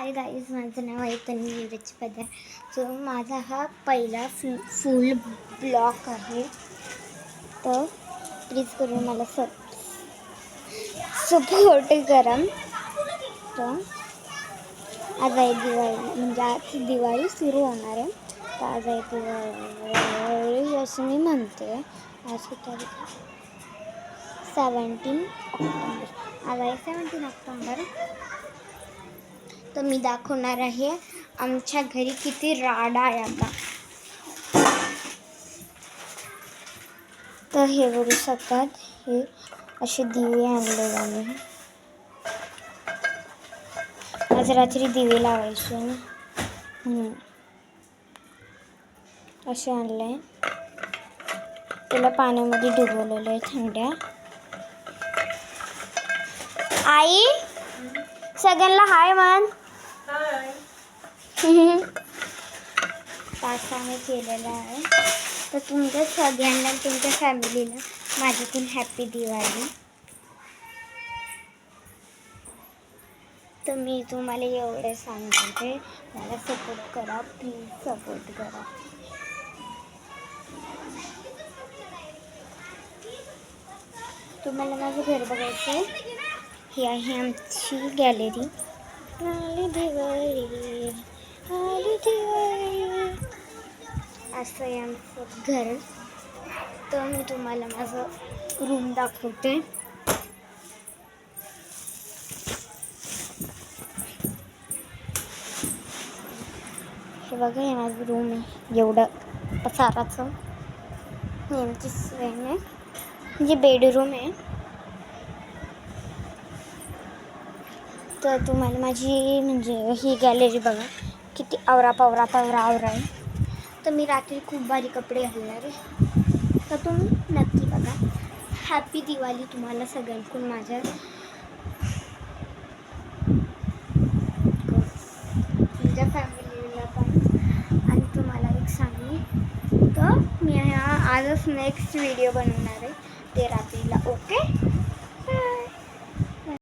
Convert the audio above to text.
Hi guys, माझं नाव आहे तन्वी नीरज पदार. सो माझा हा पहिला फुल ब्लॉग आहे. तर प्लीज करून मला सपोर्ट करा. तर आज आहे दिवाळी, म्हणजे आज दिवाळी सुरू होणार आहे. तर आज आहे दिवाळी असं मी म्हणते. आज तारीख 17 ऑक्टोबर. आज आहे 17 ऑक्टोबर. तर मी दाखवणार आहे आमच्या घरी किती राडा आहे आता. तर हे बघू शकतात, हे असे दिवे आणले आम्ही. आज रात्री दिवे लावायचे ना, असे आणले. त्याला पाण्यामध्ये डुबवलेलं आहे थंड्या. आई सगळ्यांना हाय म्हण. पास्ताने केलेला आहे. तर तुमच्या सगळ्यांना, तुमच्या फॅमिलीला माझ्याकडून हॅपी दिवाळी. तर मी तुम्हाला एवढं सांगते, मला सपोर्ट करा, प्लीज सपोर्ट करा. तुम्हाला माझं घर बघायचं आहे. ही आहे आमची गॅलरी. आली दिवाळी, आली दिवाळी, असं आहे आमचं घर. तर मी तुम्हाला माझं रूम दाखवते. हे बघा, हे माझं रूम आहे. एवढं पसाराचं हे आमची सोय आहे, म्हणजे बेडरूम आहे. तर तुम्हाला माझी म्हणजे ही गॅलरी बघा, किती आवरा आहे. तर मी रात्री खूप भारी कपडे घालणार आहे. तर तुम्ही नक्की बघा. हॅपी दिवाळी तुम्हाला सगळ्यांकडून माझ्या. तुमच्या फॅमिलीला पण. आणि तुम्हाला एक सांगू, तर मी आजच नेक्स्ट व्हिडिओ बनवणार आहे, ते रात्रीला. ओके.